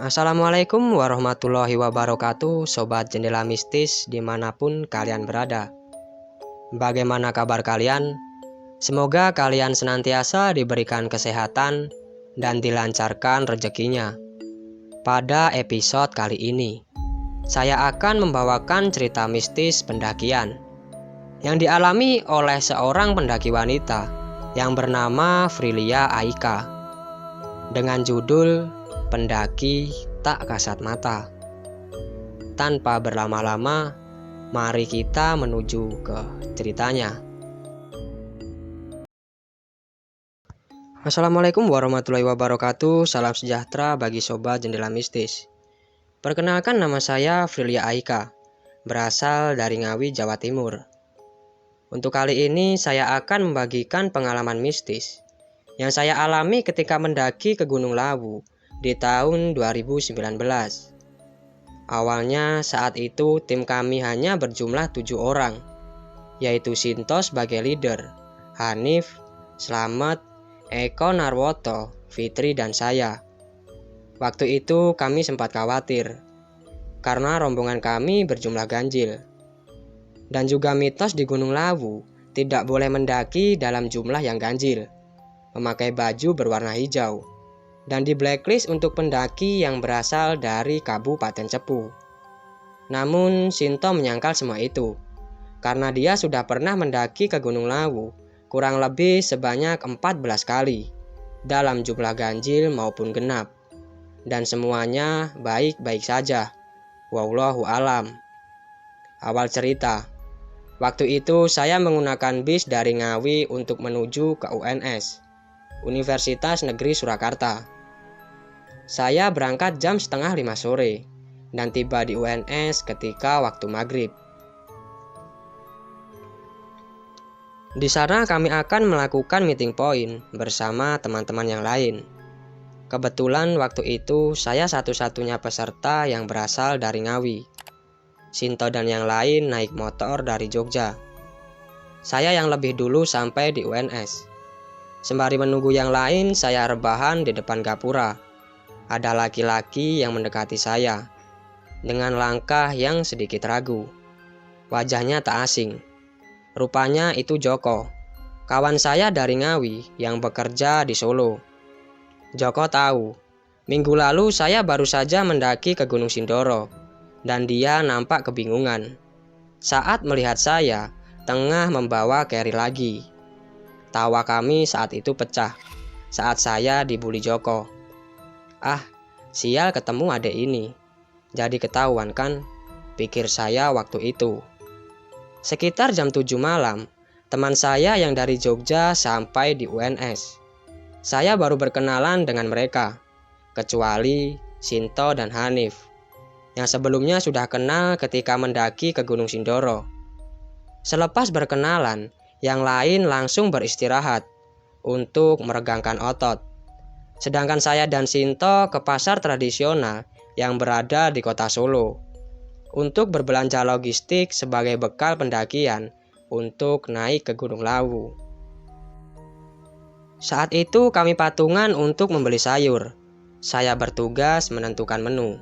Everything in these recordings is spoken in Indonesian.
Assalamualaikum warahmatullahi wabarakatuh, Sobat Jendela Mistis dimanapun kalian berada. Bagaimana kabar kalian? Semoga kalian senantiasa diberikan kesehatan dan dilancarkan rezekinya. Pada episode kali ini, saya akan membawakan cerita mistis pendakian yang dialami oleh seorang pendaki wanita yang bernama Frilia Aika dengan judul Pendaki Tak Kasat Mata. Tanpa berlama-lama, mari kita menuju ke ceritanya. Assalamualaikum warahmatullahi wabarakatuh. Salam sejahtera bagi Sobat Jendela Mistis. Perkenalkan, nama saya Frilia Aika, berasal dari Ngawi, Jawa Timur. Untuk kali ini saya akan membagikan pengalaman mistis yang saya alami ketika mendaki ke Gunung Lawu di tahun 2019. Awalnya saat itu tim kami hanya berjumlah 7 orang, yaitu Sinto sebagai leader, Hanif, Slamet, Eko Narwoto, Fitri, dan saya. Waktu itu kami sempat khawatir karena rombongan kami berjumlah ganjil. Dan juga mitos di Gunung Lawu tidak boleh mendaki dalam jumlah yang ganjil, memakai baju berwarna hijau, dan di blacklist untuk pendaki yang berasal dari Kabupaten Cepu. Namun Sinto menyangkal semua itu, karena dia sudah pernah mendaki ke Gunung Lawu kurang lebih sebanyak 14 kali, dalam jumlah ganjil maupun genap. Dan semuanya baik-baik saja. Wallahu alam. Awal cerita, waktu itu saya menggunakan bis dari Ngawi untuk menuju ke UNS, Universitas Negeri Surakarta. Saya berangkat jam setengah 5 sore dan tiba di UNS ketika waktu maghrib. Di sana kami akan melakukan meeting point bersama teman-teman yang lain. Kebetulan waktu itu saya satu-satunya peserta yang berasal dari Ngawi. Sinto dan yang lain naik motor dari Jogja. Saya yang lebih dulu sampai di UNS. Sembari menunggu yang lain, saya rebahan di depan gapura. Ada laki-laki yang mendekati saya dengan langkah yang sedikit ragu. Wajahnya tak asing. Rupanya itu Joko, kawan saya dari Ngawi yang bekerja di Solo. Joko tahu, minggu lalu saya baru saja mendaki ke Gunung Sindoro, dan dia nampak kebingungan saat melihat saya tengah membawa carry lagi. Tawa kami saat itu pecah saat saya dibully Joko. Ah, sial ketemu adek ini. Jadi ketahuan kan, pikir saya waktu itu. Sekitar jam 7 malam, teman saya yang dari Jogja sampai di UNS. Saya baru berkenalan dengan mereka, kecuali Sinto dan Hanif, yang sebelumnya sudah kenal ketika mendaki ke Gunung Sindoro. Selepas berkenalan, yang lain langsung beristirahat untuk meregangkan otot. Sedangkan saya dan Sinto ke pasar tradisional yang berada di kota Solo untuk berbelanja logistik sebagai bekal pendakian untuk naik ke Gunung Lawu. Saat itu kami patungan untuk membeli sayur. Saya bertugas menentukan menu.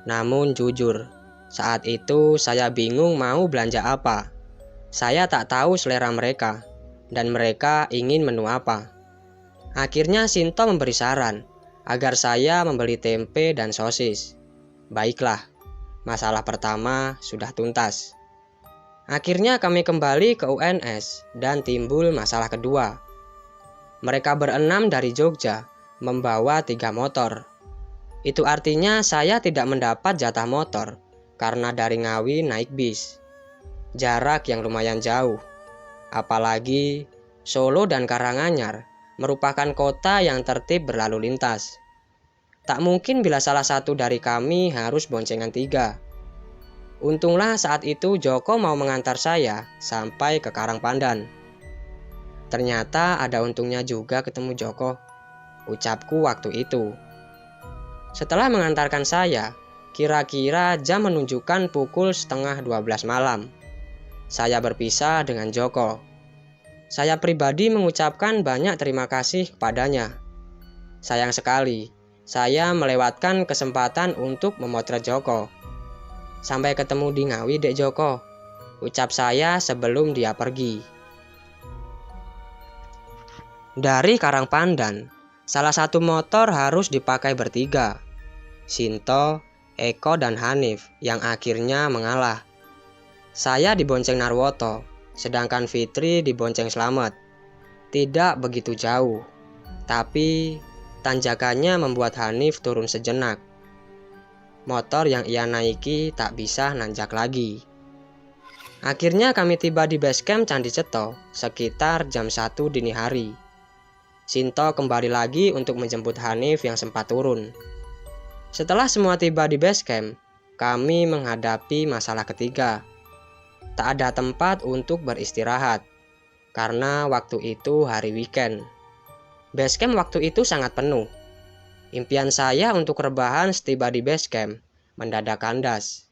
Namun jujur, saat itu saya bingung mau belanja apa. Saya tak tahu selera mereka, dan mereka ingin menu apa. Akhirnya Sinto memberi saran agar saya membeli tempe dan sosis. Baiklah, masalah pertama sudah tuntas. Akhirnya kami kembali ke UNS dan timbul masalah kedua. Mereka berenam dari Jogja membawa 3 motor. Itu artinya saya tidak mendapat jatah motor karena dari Ngawi naik bis. Jarak yang lumayan jauh. Apalagi Solo dan Karanganyar merupakan kota yang tertib berlalu lintas. Tak mungkin bila salah satu dari kami harus boncengan 3. Untunglah saat itu Joko mau mengantar saya sampai ke Karangpandan. Ternyata ada untungnya juga ketemu Joko, ucapku waktu itu. Setelah mengantarkan saya, kira-kira jam menunjukkan pukul setengah 12 malam. Saya berpisah dengan Joko. Saya pribadi mengucapkan banyak terima kasih kepadanya. Sayang sekali, saya melewatkan kesempatan untuk memotret Joko. "Sampai ketemu di Ngawi, Dek Joko," ucap saya sebelum dia pergi. Dari Karangpandan, salah satu motor harus dipakai bertiga. Sinto, Eko, dan Hanif yang akhirnya mengalah. Saya dibonceng Narwoto, sedangkan Fitri dibonceng Slamet. Tidak begitu jauh, tapi tanjakannya membuat Hanif turun sejenak. Motor yang ia naiki tak bisa nanjak lagi. Akhirnya kami tiba di base camp Candi Ceto sekitar jam 1 dini hari. Sinto kembali lagi untuk menjemput Hanif yang sempat turun. Setelah semua tiba di base camp, kami menghadapi masalah ketiga. Tak ada tempat untuk beristirahat, karena waktu itu hari weekend. Base camp waktu itu sangat penuh. Impian saya untuk rebahan setiba di base camp mendadak kandas.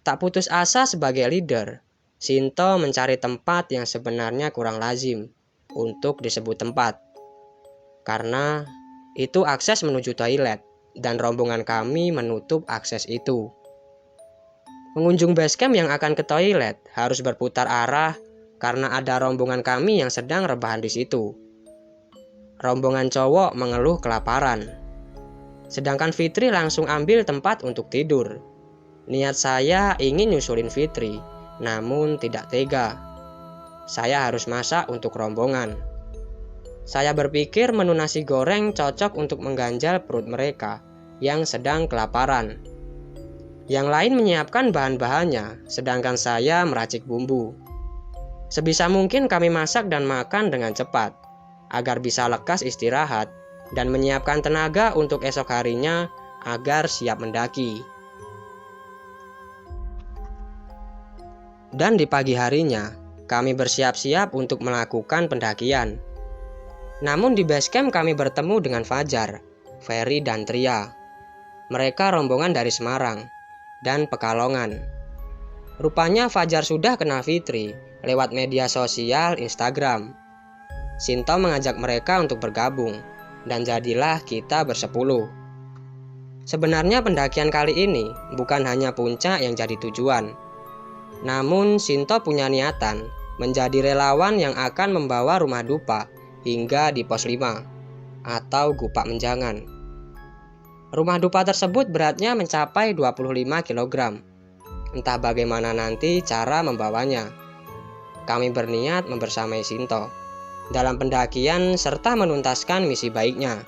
Tak putus asa sebagai leader, Sinto mencari tempat yang sebenarnya kurang lazim untuk disebut tempat. Karena itu akses menuju toilet dan rombongan kami menutup akses itu. Pengunjung base camp yang akan ke toilet harus berputar arah karena ada rombongan kami yang sedang rebahan di situ. Rombongan cowok mengeluh kelaparan. Sedangkan Fitri langsung ambil tempat untuk tidur. Niat saya ingin nyusulin Fitri, namun tidak tega. Saya harus masak untuk rombongan. Saya berpikir menu nasi goreng cocok untuk mengganjal perut mereka yang sedang kelaparan. Yang lain menyiapkan bahan-bahannya, sedangkan saya meracik bumbu. Sebisa mungkin kami masak dan makan dengan cepat, agar bisa lekas istirahat dan menyiapkan tenaga untuk esok harinya agar siap mendaki. Dan di pagi harinya, kami bersiap-siap untuk melakukan pendakian. Namun di base camp kami bertemu dengan Fajar, Ferry, dan Tria. Mereka rombongan dari Semarang dan Pekalongan. Rupanya Fajar sudah kenal Fitri lewat media sosial Instagram. Sinto mengajak mereka untuk bergabung, dan jadilah kita bersepuluh. Sebenarnya pendakian kali ini bukan hanya puncak yang jadi tujuan. Namun Sinto punya niatan menjadi relawan yang akan membawa rumah dupa hingga di pos 5 atau Gupak Menjangan. Rumah dupa tersebut beratnya mencapai 25 kg. Entah bagaimana nanti cara membawanya. Kami berniat membersamai Sinto dalam pendakian serta menuntaskan misi baiknya.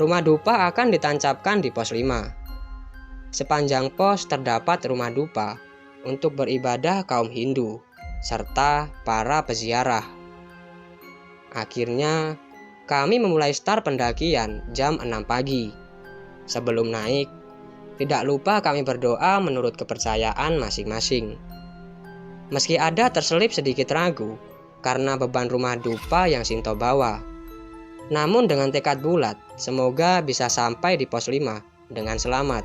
Rumah dupa akan ditancapkan di pos 5. Sepanjang pos terdapat rumah dupa untuk beribadah kaum Hindu serta para peziarah. Akhirnya kami memulai start pendakian jam 6 pagi. Sebelum naik, tidak lupa kami berdoa menurut kepercayaan masing-masing. Meski ada terselip sedikit ragu karena beban rumah dupa yang Sinto bawa. Namun dengan tekad bulat, semoga bisa sampai di pos 5 dengan selamat.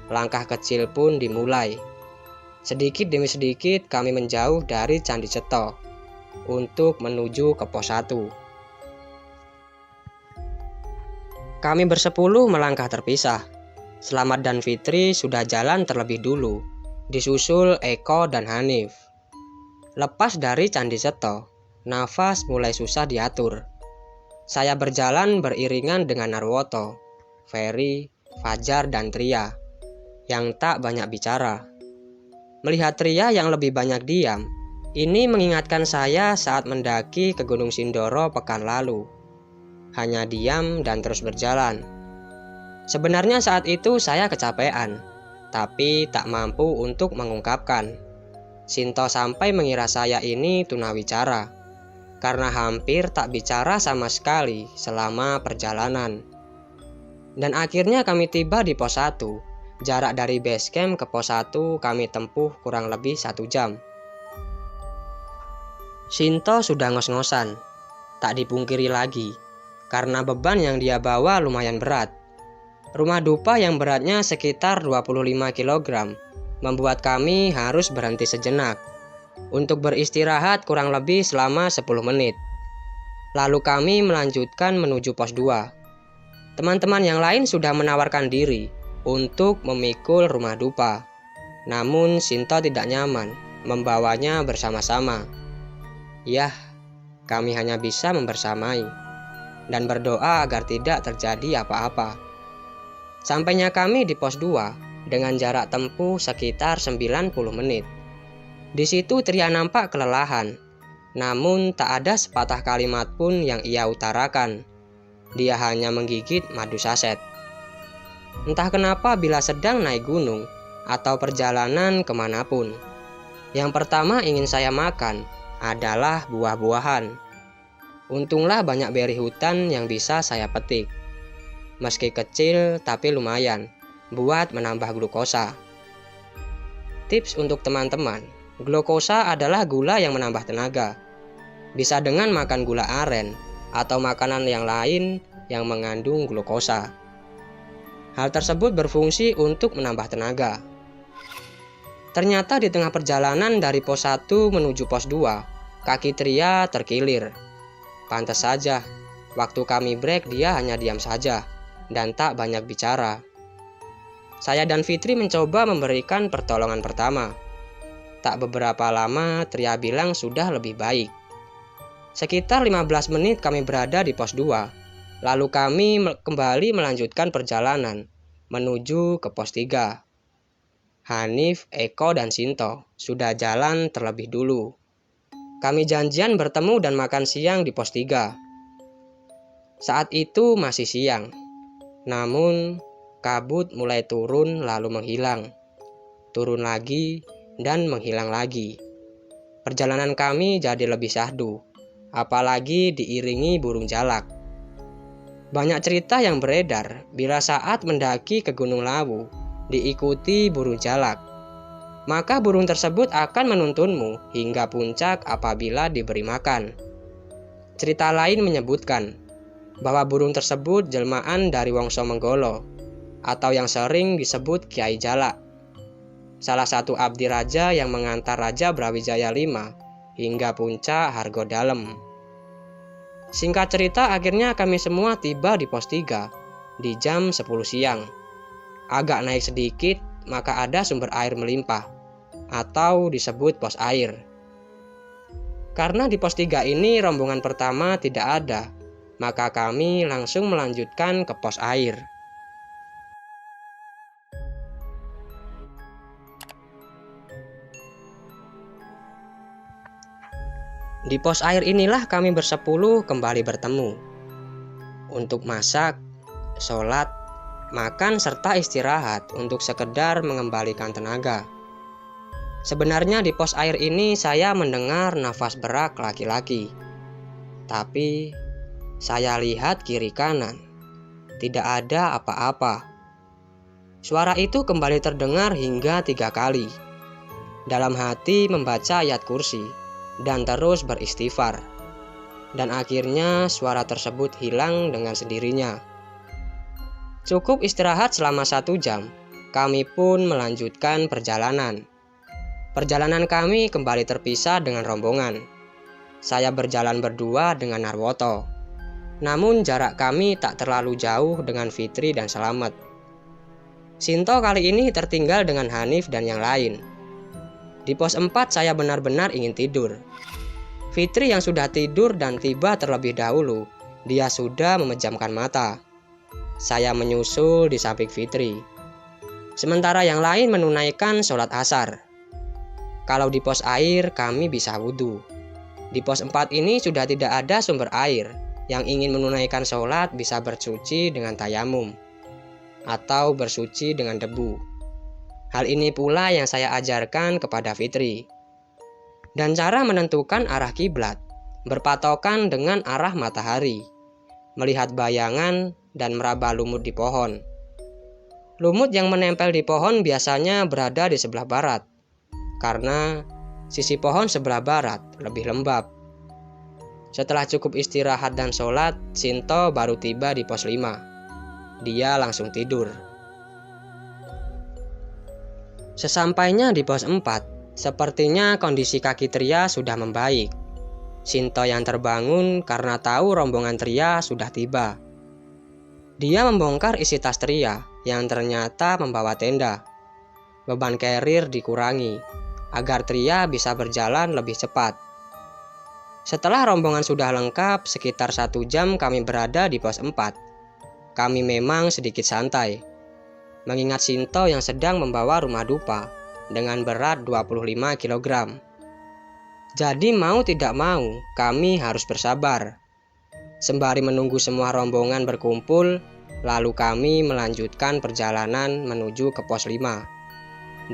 Langkah kecil pun dimulai. Sedikit demi sedikit kami menjauh dari Candi Ceto untuk menuju ke pos 1. Kami bersepuluh melangkah terpisah. Slamet dan Fitri sudah jalan terlebih dulu, disusul Eko dan Hanif. Lepas dari Candi Ceto, nafas mulai susah diatur. Saya berjalan beriringan dengan Narwoto, Ferry, Fajar, dan Tria yang tak banyak bicara. Melihat Tria yang lebih banyak diam, ini mengingatkan saya saat mendaki ke Gunung Sindoro pekan lalu. Hanya diam dan terus berjalan. Sebenarnya saat itu saya kecapean, tapi tak mampu untuk mengungkapkan. Sinto sampai mengira saya ini tunawicara, karena hampir tak bicara sama sekali selama perjalanan. Dan akhirnya kami tiba di pos 1. Jarak dari base camp ke pos 1 kami tempuh kurang lebih 1 jam. Sinto sudah ngos-ngosan, tak dipungkiri lagi, karena beban yang dia bawa lumayan berat. Rumah dupa yang beratnya sekitar 25 kg membuat kami harus berhenti sejenak untuk beristirahat kurang lebih selama 10 menit. Lalu kami melanjutkan menuju pos 2. Teman-teman yang lain sudah menawarkan diri untuk memikul rumah dupa. Namun Sinto tidak nyaman membawanya bersama-sama. Yah, kami hanya bisa membersamai dan berdoa agar tidak terjadi apa-apa. Sampainya kami di pos 2 dengan jarak tempuh sekitar 90 menit. Di situ Tria nampak kelelahan, namun tak ada sepatah kalimat pun yang ia utarakan. Dia hanya menggigit madu saset. Entah kenapa bila sedang naik gunung atau perjalanan kemanapun, yang pertama ingin saya makan adalah buah-buahan. Untunglah banyak beri hutan yang bisa saya petik. Meski kecil tapi lumayan buat menambah glukosa. Tips untuk teman-teman, glukosa adalah gula yang menambah tenaga. Bisa dengan makan gula aren atau makanan yang lain yang mengandung glukosa. Hal tersebut berfungsi untuk menambah tenaga. Ternyata di tengah perjalanan dari pos 1 menuju pos 2, kaki Tria terkilir. Pantas saja, waktu kami break dia hanya diam saja dan tak banyak bicara. Saya dan Fitri mencoba memberikan pertolongan pertama. Tak beberapa lama Tria bilang sudah lebih baik. Sekitar 15 menit kami berada di pos 2. Lalu kami kembali melanjutkan perjalanan menuju ke pos 3. Hanif, Eko, dan Sinto sudah jalan terlebih dulu. Kami janjian bertemu dan makan siang di pos 3. Saat itu masih siang. Namun kabut mulai turun lalu menghilang. Turun lagi dan menghilang lagi. Perjalanan kami jadi lebih syahdu, apalagi diiringi burung jalak. Banyak cerita yang beredar bila saat mendaki ke Gunung Lawu diikuti burung jalak, maka burung tersebut akan menuntunmu hingga puncak apabila diberi makan. Cerita lain menyebutkan bahwa burung tersebut jelmaan dari Wongso Menggolo atau yang sering disebut Kiai Jalak, salah satu abdi raja yang mengantar Raja Brawijaya V hingga puncak Hargodalem. Singkat cerita, akhirnya kami semua tiba di pos 3 di jam 10 siang. Agak naik sedikit, maka ada sumber air melimpah atau disebut pos air. Karena di pos 3 ini rombongan pertama tidak ada, maka kami langsung melanjutkan ke pos air. Di pos air inilah kami bersepuluh kembali bertemu untuk masak, sholat, makan, serta istirahat untuk sekedar mengembalikan tenaga. Sebenarnya di pos air ini saya mendengar nafas berak laki-laki. Tapi saya lihat kiri kanan, tidak ada apa-apa. Suara itu kembali terdengar hingga 3 kali. Dalam hati membaca ayat kursi dan terus beristighfar. Dan akhirnya suara tersebut hilang dengan sendirinya. Cukup istirahat selama 1 jam, kami pun melanjutkan perjalanan. Perjalanan kami kembali terpisah dengan rombongan. Saya berjalan berdua dengan Narwoto. Namun jarak kami tak terlalu jauh dengan Fitri dan Slamet. Sinto kali ini tertinggal dengan Hanif dan yang lain. Di pos 4 saya benar-benar ingin tidur. Fitri yang sudah tidur dan tiba terlebih dahulu, dia sudah memejamkan mata. Saya menyusul di samping Fitri. Sementara yang lain menunaikan sholat asar. Kalau di pos air kami bisa wudhu. Di pos 4 ini sudah tidak ada sumber air. Yang ingin menunaikan sholat bisa bersuci dengan tayamum atau bersuci dengan debu. Hal ini pula yang saya ajarkan kepada Fitri. Dan cara menentukan arah kiblat berpatokan dengan arah matahari, melihat bayangan dan meraba lumut di pohon. Lumut yang menempel di pohon biasanya berada di sebelah barat, karena sisi pohon sebelah barat lebih lembab. Setelah cukup istirahat dan sholat, Sinto baru tiba di pos 5. Dia langsung tidur. Sesampainya di pos 4, sepertinya kondisi kaki Tria sudah membaik. Sinto yang terbangun karena tahu rombongan Tria sudah tiba. Dia membongkar isi tas Tria yang ternyata membawa tenda. Beban carrier dikurangi agar Tria bisa berjalan lebih cepat. Setelah rombongan sudah lengkap, sekitar 1 jam kami berada di pos 4. Kami memang sedikit santai, mengingat Sinto yang sedang membawa rumah dupa dengan berat 25 kg. Jadi mau tidak mau, kami harus bersabar. Sembari menunggu semua rombongan berkumpul, lalu kami melanjutkan perjalanan menuju ke pos 5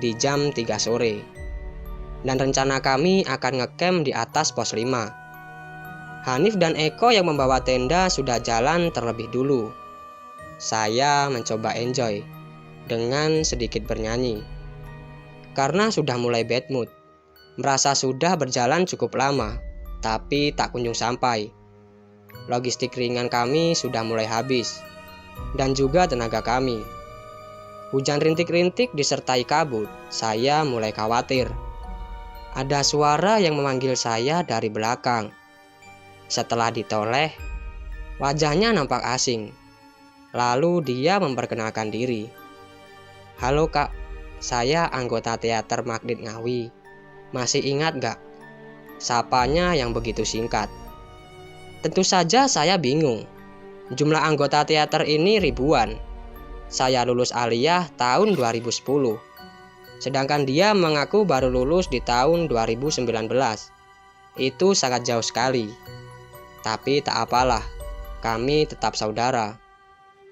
di jam 3 sore. Dan rencana kami akan ngecamp di atas pos 5. Hanif dan Eko yang membawa tenda sudah jalan terlebih dulu. Saya mencoba enjoy dengan sedikit bernyanyi. Karena sudah mulai bad mood. Merasa sudah berjalan cukup lama, tapi tak kunjung sampai. Logistik ringan kami sudah mulai habis, dan juga tenaga kami. Hujan rintik-rintik disertai kabut, saya mulai khawatir. Ada suara yang memanggil saya dari belakang. Setelah ditoleh, wajahnya nampak asing. Lalu dia memperkenalkan diri. "Halo Kak, saya anggota teater Magnet Ngawi. Masih ingat gak?" Sapanya yang begitu singkat. Tentu saja saya bingung. Jumlah anggota teater ini ribuan. Saya lulus aliyah tahun 2010. Sedangkan dia mengaku baru lulus di tahun 2019. Itu sangat jauh sekali. Tapi tak apalah, kami tetap saudara.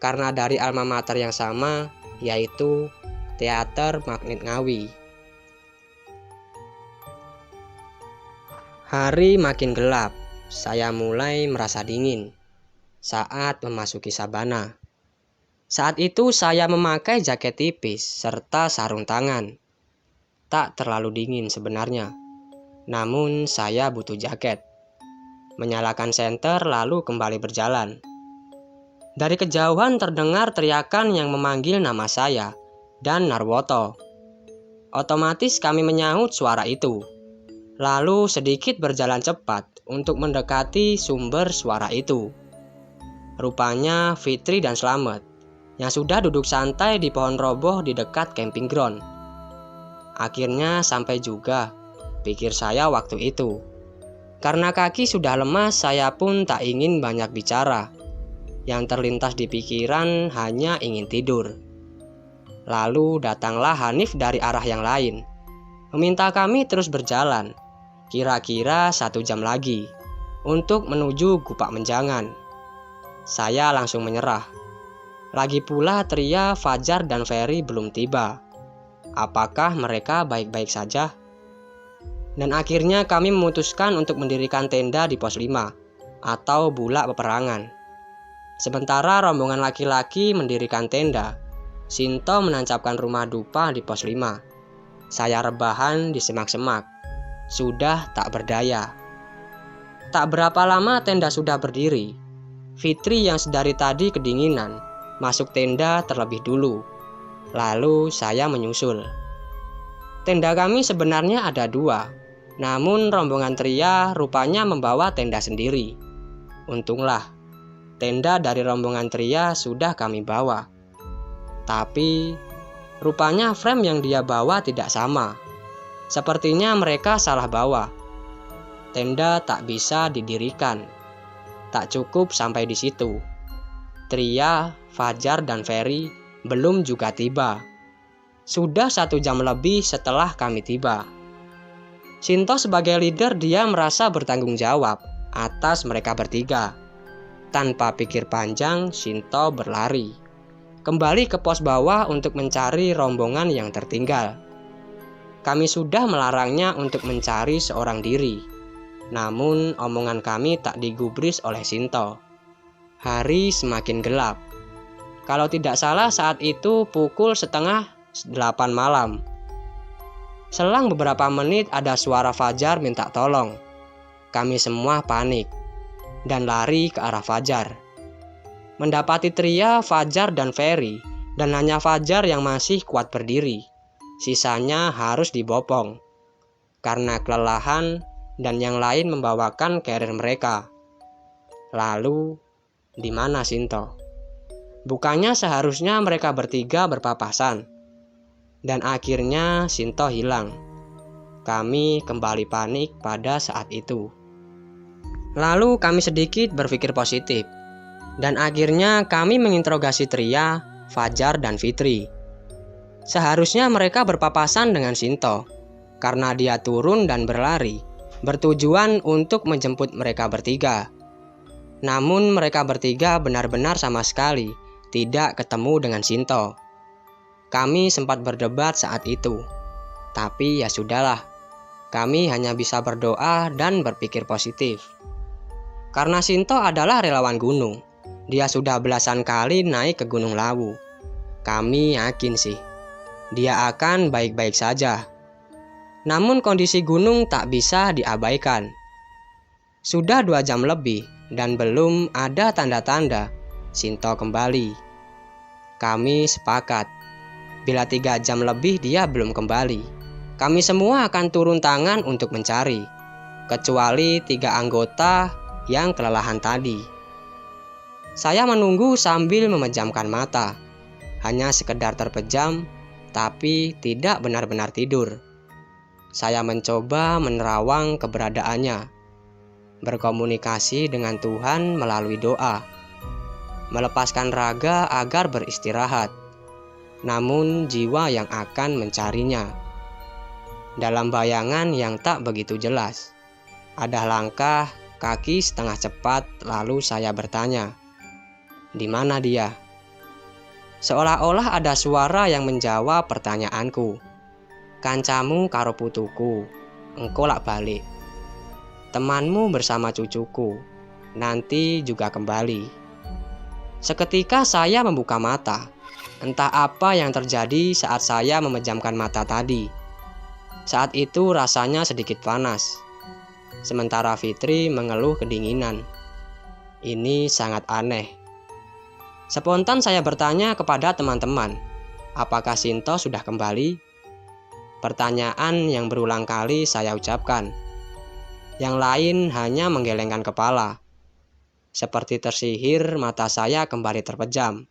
Karena dari alma mater yang sama, yaitu Teater Magnet Ngawi. Hari makin gelap, saya mulai merasa dingin saat memasuki sabana. Saat itu saya memakai jaket tipis serta sarung tangan. Tak terlalu dingin sebenarnya, namun saya butuh jaket. Menyalakan senter lalu kembali berjalan. Dari kejauhan terdengar teriakan yang memanggil nama saya dan Narwoto. Otomatis kami menyahut suara itu. Lalu sedikit berjalan cepat untuk mendekati sumber suara itu. Rupanya Fitri dan Slamet yang sudah duduk santai di pohon roboh di dekat camping ground. Akhirnya sampai juga, pikir saya waktu itu. Karena kaki sudah lemas, saya pun tak ingin banyak bicara. Yang terlintas di pikiran hanya ingin tidur. Lalu datanglah Hanif dari arah yang lain, meminta kami terus berjalan, kira-kira 1 jam lagi, untuk menuju Gupak Menjangan. Saya langsung menyerah. Lagi pula Tria, Fajar, dan Ferry belum tiba. Apakah mereka baik-baik saja? Dan akhirnya kami memutuskan untuk mendirikan tenda di pos 5 atau bulak peperangan. Sementara rombongan laki-laki mendirikan tenda, Sinto menancapkan rumah dupa di pos 5. Saya rebahan di semak-semak. Sudah tak berdaya. Tak berapa lama tenda sudah berdiri. Fitri yang sedari tadi kedinginan masuk tenda terlebih dulu. Lalu saya menyusul. Tenda kami sebenarnya ada 2, namun rombongan Tria rupanya membawa tenda sendiri. Untunglah, tenda dari rombongan Tria sudah kami bawa. Tapi rupanya frame yang dia bawa tidak sama. Sepertinya mereka salah bawa. Tenda tak bisa didirikan. Tak cukup sampai di situ. Tria, Fajar, dan Ferry belum juga tiba. Sudah 1 jam lebih setelah kami tiba. Sinto sebagai leader, dia merasa bertanggung jawab atas mereka bertiga. Tanpa pikir panjang, Sinto berlari kembali ke pos bawah untuk mencari rombongan yang tertinggal. Kami sudah melarangnya untuk mencari seorang diri, namun omongan kami tak digubris oleh Sinto. Hari semakin gelap. Kalau tidak salah saat itu pukul 7:30 malam. Selang beberapa menit ada suara Fajar minta tolong. Kami semua panik dan lari ke arah Fajar. Mendapati Tria, Fajar, dan Ferry, dan hanya Fajar yang masih kuat berdiri. Sisanya harus dibopong karena kelelahan dan yang lain membawakan carrier mereka. Lalu, di mana Sinto? Bukannya seharusnya mereka bertiga berpapasan. Dan akhirnya Sinto hilang. Kami kembali panik pada saat itu. Lalu kami sedikit berpikir positif. Dan akhirnya kami menginterogasi Tria, Fajar, dan Fitri. Seharusnya mereka berpapasan dengan Sinto, karena dia turun dan berlari, bertujuan untuk menjemput mereka bertiga. Namun mereka bertiga benar-benar sama sekali tidak ketemu dengan Sinto. Kami sempat berdebat saat itu, tapi ya sudahlah. Kami hanya bisa berdoa dan berpikir positif. Karena Sinto adalah relawan gunung, dia sudah belasan kali naik ke Gunung Lawu. Kami yakin sih, dia akan baik-baik saja. Namun kondisi gunung tak bisa diabaikan. Sudah 2 jam lebih dan belum ada tanda-tanda Sinto kembali. Kami sepakat, bila 3 jam lebih dia belum kembali, kami semua akan turun tangan untuk mencari, kecuali 3 anggota yang kelelahan tadi. Saya menunggu sambil memejamkan mata, hanya sekedar terpejam, tapi tidak benar-benar tidur. Saya mencoba menerawang keberadaannya, berkomunikasi dengan Tuhan melalui doa, melepaskan raga agar beristirahat, namun jiwa yang akan mencarinya. Dalam bayangan yang tak begitu jelas, ada langkah kaki setengah cepat, lalu saya bertanya, "Di mana dia?" Seolah-olah ada suara yang menjawab pertanyaanku. "Kancamu karo putuku, engko lak balik. Temanmu bersama cucuku, nanti juga kembali." Seketika saya membuka mata. Entah apa yang terjadi saat saya memejamkan mata tadi. Saat itu rasanya sedikit panas. Sementara Fitri mengeluh kedinginan. Ini sangat aneh. Spontan saya bertanya kepada teman-teman, apakah Sinto sudah kembali? Pertanyaan yang berulang kali saya ucapkan. Yang lain hanya menggelengkan kepala. Seperti tersihir, mata saya kembali terpejam.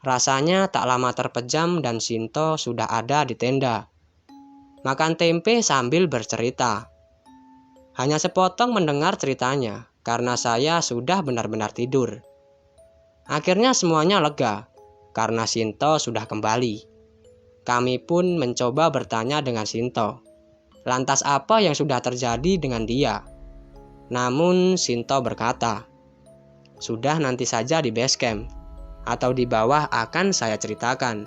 Rasanya tak lama terpejam dan Sinto sudah ada di tenda, makan tempe sambil bercerita. Hanya sepotong mendengar ceritanya, karena saya sudah benar-benar tidur. Akhirnya semuanya lega, karena Sinto sudah kembali. Kami pun mencoba bertanya dengan Sinto, lantas apa yang sudah terjadi dengan dia? Namun Sinto berkata, "Sudah, nanti saja di base camp, atau di bawah akan saya ceritakan.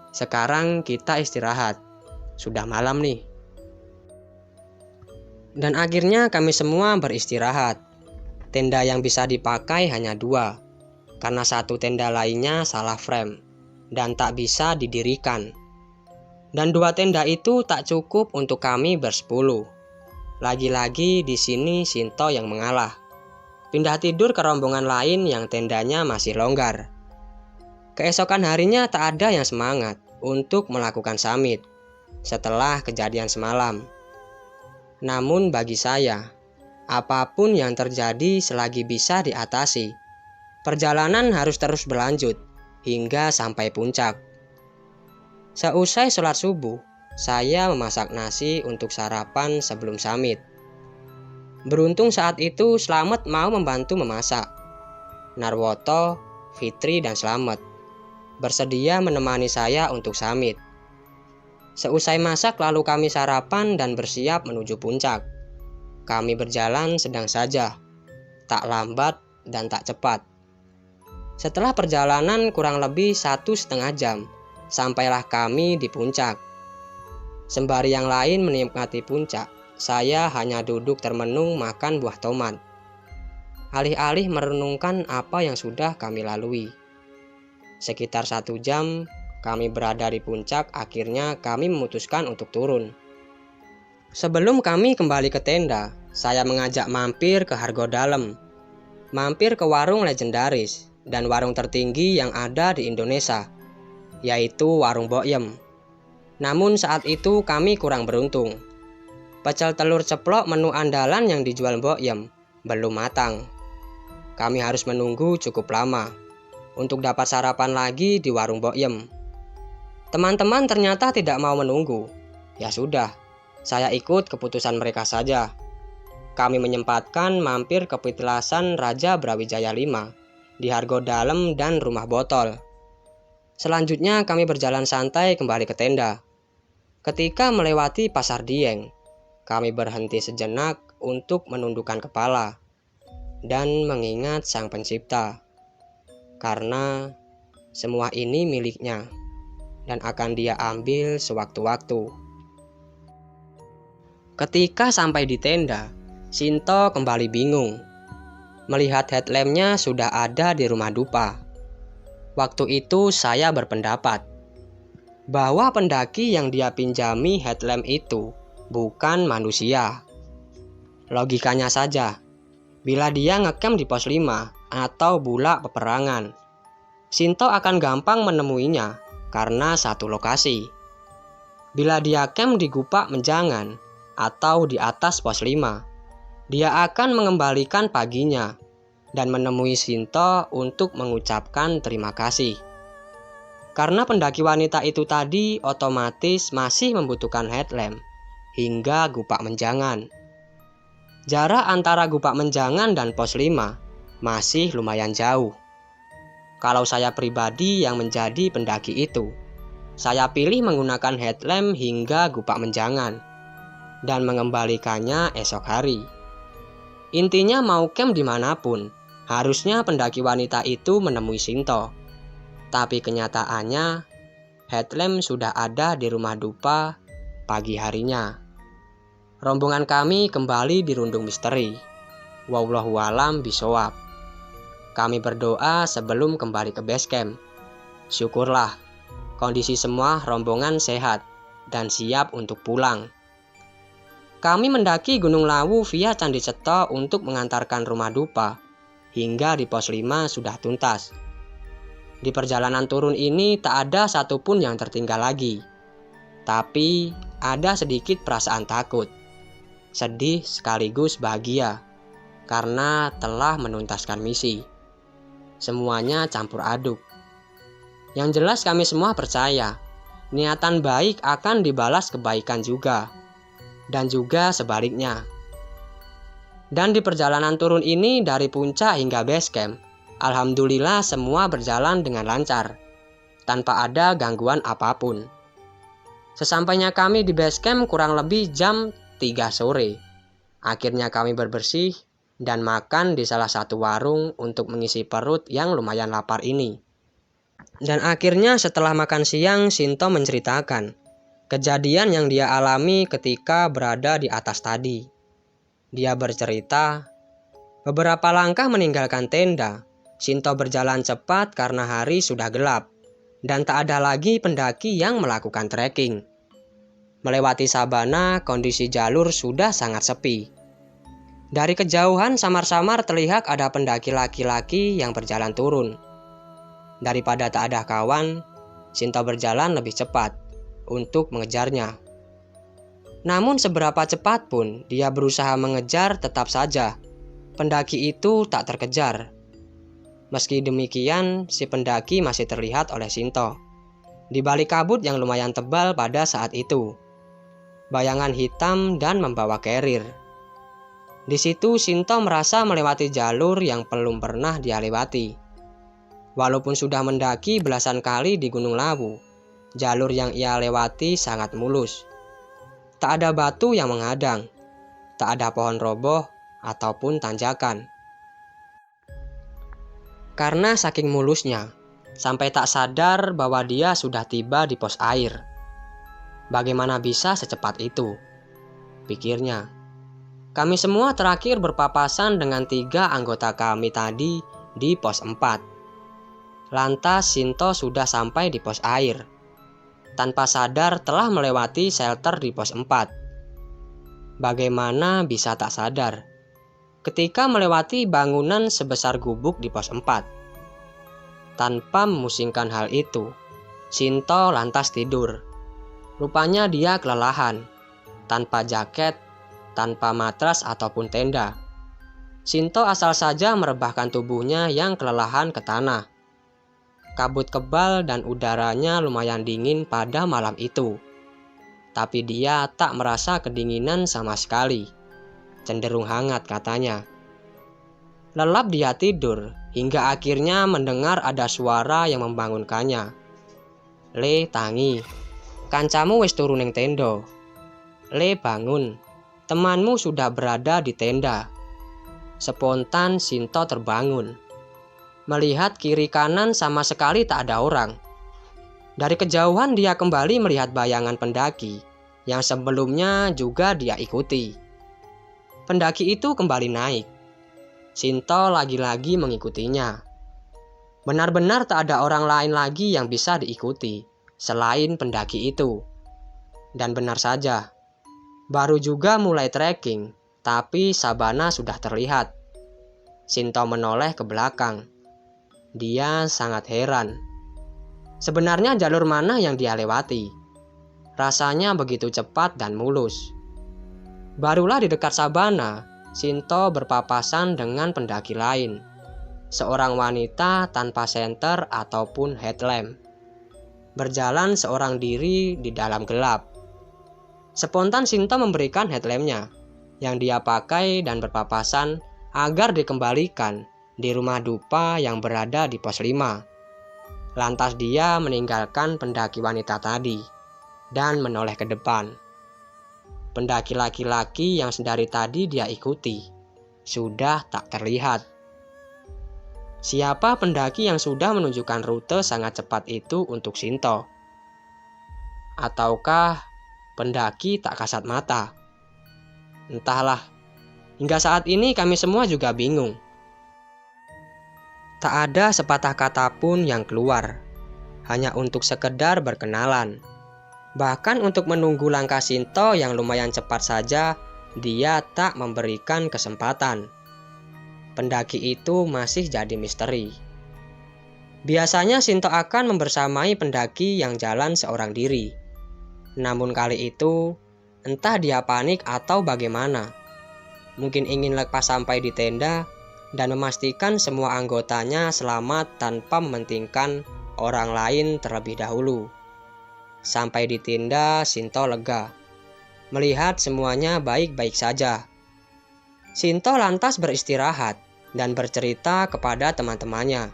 Sekarang kita istirahat, sudah malam nih." Dan akhirnya kami semua beristirahat. Tenda yang bisa dipakai hanya 2, karena satu tenda lainnya salah frame dan tak bisa didirikan. Dan 2 tenda itu tak cukup untuk kami bersepuluh. Lagi-lagi di sini Sinto yang mengalah. Pindah tidur ke rombongan lain yang tendanya masih longgar. Keesokan harinya tak ada yang semangat untuk melakukan summit setelah kejadian semalam. Namun bagi saya, apapun yang terjadi selagi bisa diatasi, perjalanan harus terus berlanjut hingga sampai puncak. Seusai sholat subuh, saya memasak nasi untuk sarapan sebelum summit. Beruntung saat itu Slamet mau membantu memasak. Narwoto, Fitri, dan Slamet bersedia menemani saya untuk summit. Seusai masak lalu kami sarapan dan bersiap menuju puncak. Kami berjalan sedang saja, tak lambat dan tak cepat. Setelah perjalanan kurang lebih 1,5 jam, sampailah kami di puncak. Sembari yang lain menikmati puncak, saya hanya duduk termenung makan buah tomat, alih-alih merenungkan apa yang sudah kami lalui. Sekitar 1 jam kami berada di puncak, akhirnya kami memutuskan untuk turun. Sebelum kami kembali ke tenda, saya mengajak mampir ke Hargodalem, mampir ke warung legendaris dan warung tertinggi yang ada di Indonesia, yaitu warung Bokyem. Namun saat itu kami kurang beruntung. Pecel telur ceplok menu andalan yang dijual Bokyem belum matang. Kami harus menunggu cukup lama. untuk dapat sarapan lagi di warung Boyem. Teman-teman ternyata tidak mau menunggu. Ya sudah, saya ikut keputusan mereka saja. Kami menyempatkan mampir ke petilasan Raja Brawijaya V di Hargo Dalem dan Rumah Botol. Selanjutnya kami berjalan santai kembali ke tenda. Ketika melewati Pasar Dieng, kami berhenti sejenak untuk menundukkan kepala dan mengingat Sang Pencipta. Karena semua ini miliknya dan akan Dia ambil sewaktu-waktu. Ketika sampai di tenda, Sinto kembali bingung. Melihat headlampnya sudah ada di rumah dupa. Waktu itu saya berpendapat bahwa pendaki yang dia pinjami headlamp itu bukan manusia. Logikanya saja, bila dia ngecamp di pos 5 atau Bulak Peperangan, Sinto akan gampang menemuinya karena satu lokasi. Bila dia camp di Gupak Menjangan atau di atas pos 5, dia akan mengembalikan paginya dan menemui Sinto untuk mengucapkan terima kasih. Karena pendaki wanita itu tadi otomatis masih membutuhkan headlamp hingga Gupak Menjangan. Jarak antara Gupak Menjangan dan pos 5 masih lumayan jauh. Kalau saya pribadi yang menjadi pendaki itu, saya pilih menggunakan headlamp hingga Gupak Menjangan dan mengembalikannya esok hari. Intinya mau camp dimanapun, harusnya pendaki wanita itu menemui Sinto. Tapi kenyataannya, headlamp sudah ada di rumah dupa pagi harinya. Rombongan kami kembali dirundung misteri. Wallahualam bisawab. Kami berdoa sebelum kembali ke base camp. Syukurlah, kondisi semua rombongan sehat dan siap untuk pulang. Kami mendaki Gunung Lawu via Candi Ceto untuk mengantarkan rumah dupa hingga di pos 5 sudah tuntas. Di perjalanan turun ini tak ada satupun yang tertinggal lagi. Tapi ada sedikit perasaan takut, sedih sekaligus bahagia karena telah menuntaskan misi. Semuanya campur aduk. Yang jelas kami semua percaya niatan baik akan dibalas kebaikan juga. Dan juga sebaliknya. Dan di perjalanan turun ini dari puncak hingga base camp, alhamdulillah semua berjalan dengan lancar, tanpa ada gangguan apapun. Sesampainya kami di base camp kurang lebih jam 3 sore. Akhirnya kami berbersih dan makan di salah satu warung untuk mengisi perut yang lumayan lapar ini. Dan akhirnya setelah makan siang, Sinto menceritakan kejadian yang dia alami ketika berada di atas tadi. Dia bercerita, beberapa langkah meninggalkan tenda, Sinto berjalan cepat karena hari sudah gelap dan tak ada lagi pendaki yang melakukan trekking. Melewati sabana, kondisi jalur sudah sangat sepi. Dari kejauhan samar-samar terlihat ada pendaki laki-laki yang berjalan turun. Daripada tak ada kawan, Sinto berjalan lebih cepat untuk mengejarnya. Namun seberapa cepat pun dia berusaha mengejar, tetap saja pendaki itu tak terkejar. Meski demikian, si pendaki masih terlihat oleh Sinto di balik kabut yang lumayan tebal pada saat itu. Bayangan hitam dan membawa carrier. Di situ Sinto merasa melewati jalur yang belum pernah dia lewati. Walaupun sudah mendaki belasan kali di Gunung Lawu, jalur yang ia lewati sangat mulus. Tak ada batu yang menghadang, tak ada pohon roboh ataupun tanjakan. Karena saking mulusnya, sampai tak sadar bahwa dia sudah tiba di pos air. Bagaimana bisa secepat itu? Pikirnya. Kami semua terakhir berpapasan dengan 3 anggota kami tadi di pos 4. Lantas Sinto sudah sampai di pos air. Tanpa sadar telah melewati shelter di pos 4. Bagaimana bisa tak sadar ketika melewati bangunan sebesar gubuk di pos 4. Tanpa memusingkan hal itu, Sinto lantas tidur. Rupanya dia kelelahan, tanpa jaket, tanpa matras ataupun tenda. Sinto asal saja merebahkan tubuhnya yang kelelahan ke tanah. kabut kebal dan udaranya lumayan dingin pada malam itu. Tapi dia tak merasa kedinginan sama sekali. Cenderung hangat katanya. Lelap dia tidur hingga akhirnya mendengar ada suara yang membangunkannya. "Le, tangi, kancamu wis turu ning tenda. Le, bangun, temanmu sudah berada di tenda." Spontan Sinto terbangun. Melihat kiri kanan sama sekali tak ada orang. Dari kejauhan dia kembali melihat bayangan pendaki yang sebelumnya juga dia ikuti. Pendaki itu kembali naik. Sinto lagi-lagi mengikutinya. Benar-benar tak ada orang lain lagi yang bisa diikuti selain pendaki itu. Dan benar saja, baru juga mulai trekking, tapi sabana sudah terlihat. Sinto menoleh ke belakang. Dia sangat heran. Sebenarnya jalur mana yang dia lewati? Rasanya begitu cepat dan mulus. Barulah di dekat sabana, Sinto berpapasan dengan pendaki lain. Seorang wanita tanpa senter ataupun headlamp. Berjalan seorang diri di dalam gelap. Spontan Sinto memberikan headlampnya yang dia pakai dan berpapasan agar dikembalikan di rumah dupa yang berada di pos 5. Lantas dia meninggalkan pendaki wanita tadi dan menoleh ke depan. Pendaki laki-laki yang sedari tadi dia ikuti sudah tak terlihat. Siapa pendaki yang sudah menunjukkan rute sangat cepat itu untuk Sinto? Ataukah pendaki tak kasat mata? Entahlah, hingga saat ini kami semua juga bingung. Tak ada sepatah kata pun yang keluar, hanya untuk sekedar berkenalan. Bahkan untuk menunggu langkah Sinto yang lumayan cepat saja, dia tak memberikan kesempatan. Pendaki itu masih jadi misteri. Biasanya Sinto akan membersamai pendaki yang jalan seorang diri. Namun kali itu, entah dia panik atau bagaimana. Mungkin ingin lepas sampai di tenda dan memastikan semua anggotanya selamat tanpa mementingkan orang lain terlebih dahulu. Sampai di tenda, Sinto lega melihat semuanya baik-baik saja. Sinto lantas beristirahat dan bercerita kepada teman-temannya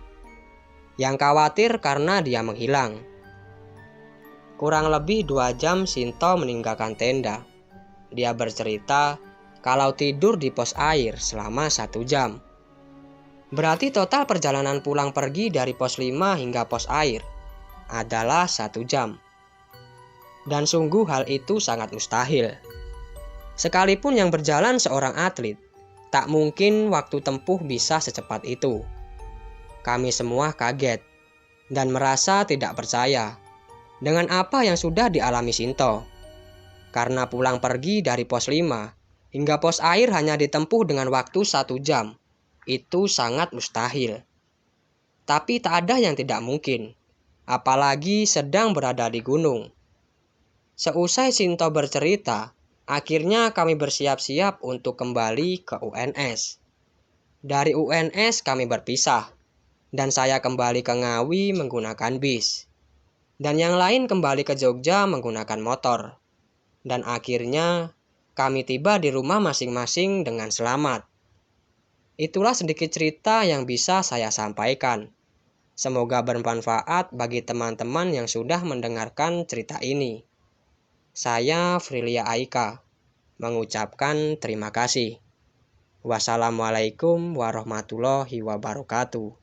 yang khawatir karena dia menghilang. Kurang lebih 2 jam Sinto meninggalkan tenda. Dia bercerita kalau tidur di pos air selama 1 jam. Berarti total perjalanan pulang pergi dari pos 5 hingga pos air adalah 1 jam. Dan sungguh hal itu sangat mustahil. Sekalipun yang berjalan seorang atlet, tak mungkin waktu tempuh bisa secepat itu. Kami semua kaget dan merasa tidak percaya dengan apa yang sudah dialami Sinto. Karena pulang pergi dari pos 5 hingga pos air hanya ditempuh dengan waktu 1 jam. Itu sangat mustahil. Tapi tak ada yang tidak mungkin, apalagi sedang berada di gunung. Seusai Sinto bercerita, akhirnya kami bersiap-siap untuk kembali ke UNS. Dari UNS kami berpisah, dan saya kembali ke Ngawi menggunakan bis. Dan yang lain kembali ke Jogja menggunakan motor. Dan akhirnya kami tiba di rumah masing-masing dengan selamat. Itulah sedikit cerita yang bisa saya sampaikan. Semoga bermanfaat bagi teman-teman yang sudah mendengarkan cerita ini. Saya Frilia Aika mengucapkan terima kasih. Wassalamualaikum warahmatullahi wabarakatuh.